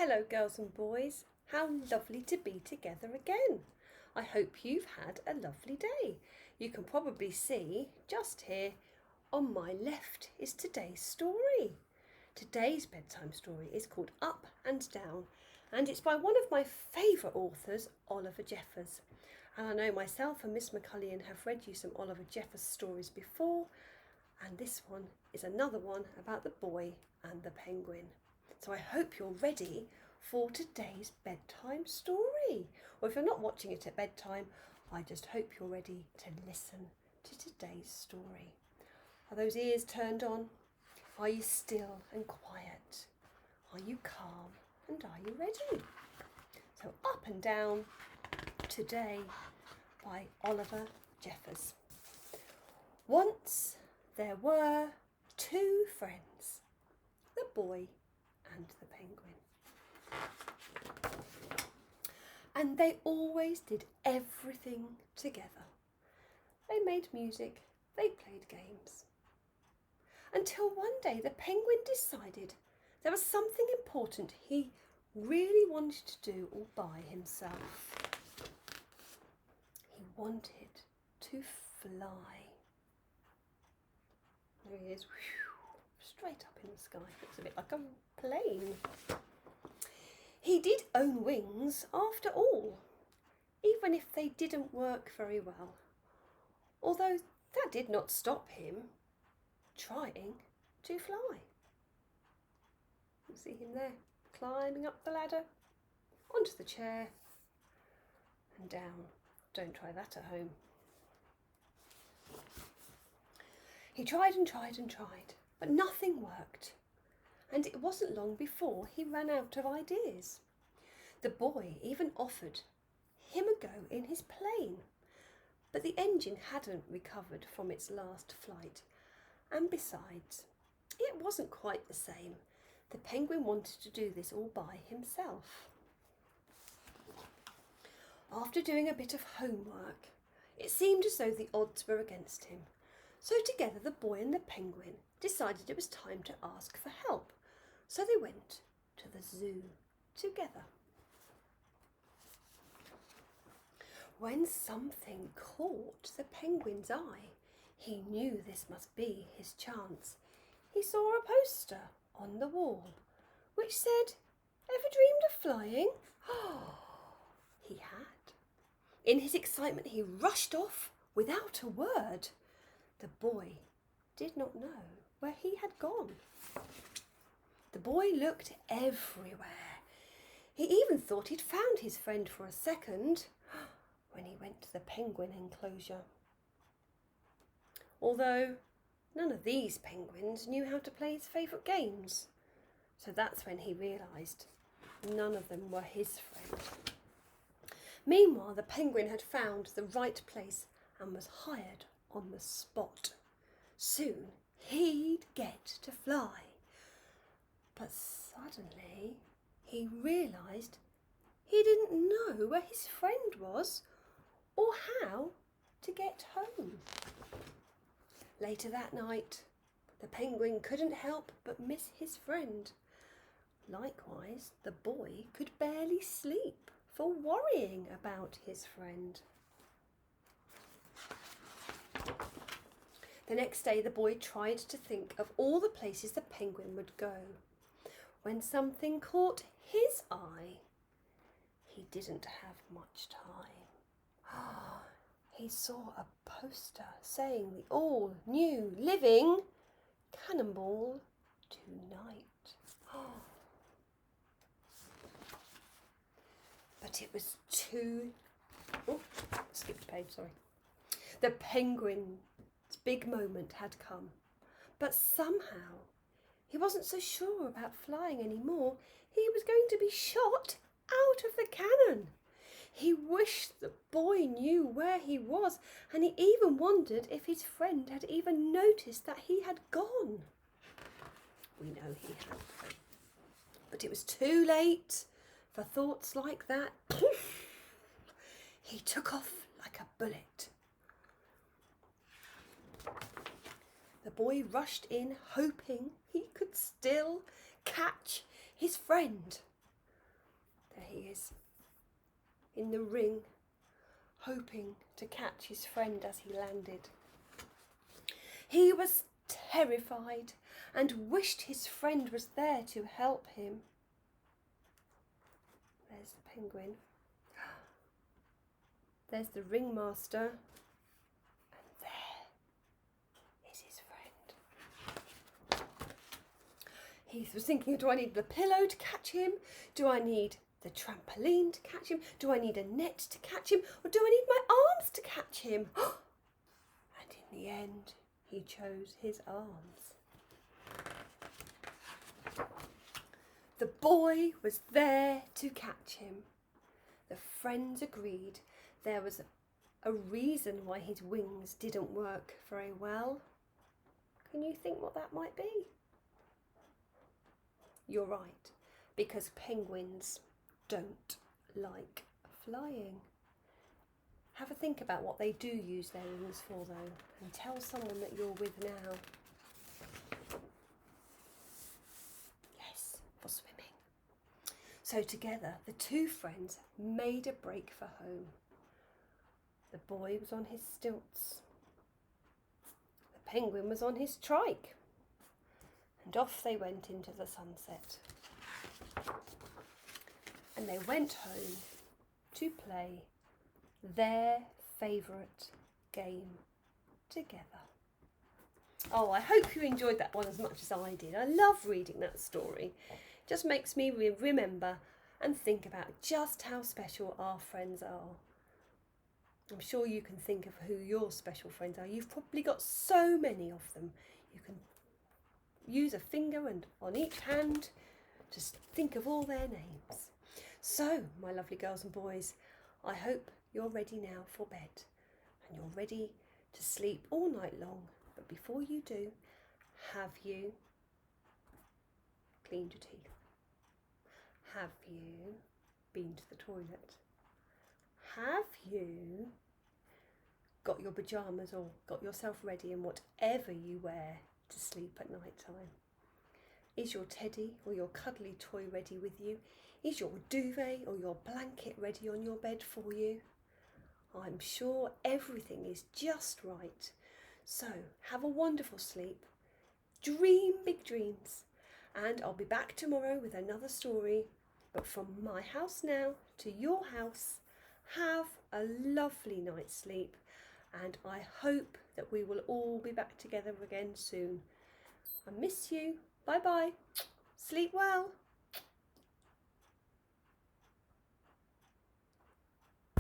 Hello girls and boys, how lovely to be together again. I hope you've had a lovely day. You can probably see just here on my left is today's story. Today's bedtime story is called Up and Down and it's by one of my favourite authors, Oliver Jeffers. And I know myself and Miss McCullion have read you some Oliver Jeffers stories before, and this one is another one about the boy and the penguin. So I hope you're ready for today's bedtime story. Or if you're not watching it at bedtime, I just hope you're ready to listen to today's story. Are those ears turned on? Are you still and quiet? Are you calm and are you ready? So Up and Down today by Oliver Jeffers. Once there were two friends, the boy and the penguin. And they always did everything together. They made music, they played games. Until one day the penguin decided there was something important he really wanted to do all by himself. He wanted to fly. There he is, straight up in the sky. Looks a bit like a plane. He did own wings after all, even if they didn't work very well. Although that did not stop him trying to fly. You see him there, climbing up the ladder, onto the chair, and down. Don't try that at home. He tried and tried and tried, but nothing worked. And it wasn't long before he ran out of ideas. The boy even offered him a go in his plane, but the engine hadn't recovered from its last flight. And besides, it wasn't quite the same. The penguin wanted to do this all by himself. After doing a bit of homework, it seemed as though the odds were against him. So together the boy and the penguin decided it was time to ask for help. So they went to the zoo together. When something caught the penguin's eye, he knew this must be his chance. He saw a poster on the wall which said, "Ever dreamed of flying?" He had. In his excitement he rushed off without a word. The boy did not know where he had gone. The boy looked everywhere. He even thought he'd found his friend for a second when he went to the penguin enclosure. Although none of these penguins knew how to play his favourite games. So that's when he realised none of them were his friend. Meanwhile, the penguin had found the right place and was hired on the spot. Soon he'd get to fly. But suddenly he realised he didn't know where his friend was or how to get home. Later that night, the penguin couldn't help but miss his friend. Likewise, the boy could barely sleep for worrying about his friend. The next day, the boy tried to think of all the places the penguin would go. When something caught his eye, he didn't have much time. He saw a poster saying the all-new living Cannonball Tonight. But it was too... skipped a page, sorry. The penguin's big moment had come, but somehow he wasn't so sure about flying anymore. He was going to be shot out of the cannon. He wished the boy knew where he was, and he even wondered if his friend had even noticed that he had gone. We know he had. But it was too late for thoughts like that. He took off like a bullet. The boy rushed in, hoping he could still catch his friend. There he is, in the ring, hoping to catch his friend as he landed. He was terrified and wished his friend was there to help him. There's the penguin. There's the ringmaster. And there is his friend. He was thinking, do I need the pillow to catch him? Do I need the trampoline to catch him? Do I need a net to catch him? Or do I need my arms to catch him? And in the end, he chose his arms. The boy was there to catch him. The friends agreed there was a reason why his wings didn't work very well. Can you think what that might be? You're right, because penguins don't like flying. Have a think about what they do use their wings for though, and tell someone that you're with now. Yes, for swimming. So together, the two friends made a break for home. The boy was on his stilts. The penguin was on his trike. And off they went into the sunset. And they went home to play their favourite game together. Oh, I hope you enjoyed that one as much as I did. I love reading that story. It just makes me remember and think about just how special our friends are. I'm sure you can think of who your special friends are. You've probably got so many of them. You can use a finger and on each hand, just think of all their names. So, my lovely girls and boys, I hope you're ready now for bed and you're ready to sleep all night long. But before you do, have you cleaned your teeth? Have you been to the toilet? Have you got your pyjamas or got yourself ready in whatever you wear to sleep at night time? Is your teddy or your cuddly toy ready with you? Is your duvet or your blanket ready on your bed for you? I'm sure everything is just right. So have a wonderful sleep, dream big dreams, and I'll be back tomorrow with another story. But from my house now to your house, have a lovely night's sleep, and I hope that we will all be back together again soon. I miss you. Bye bye. Sleep well.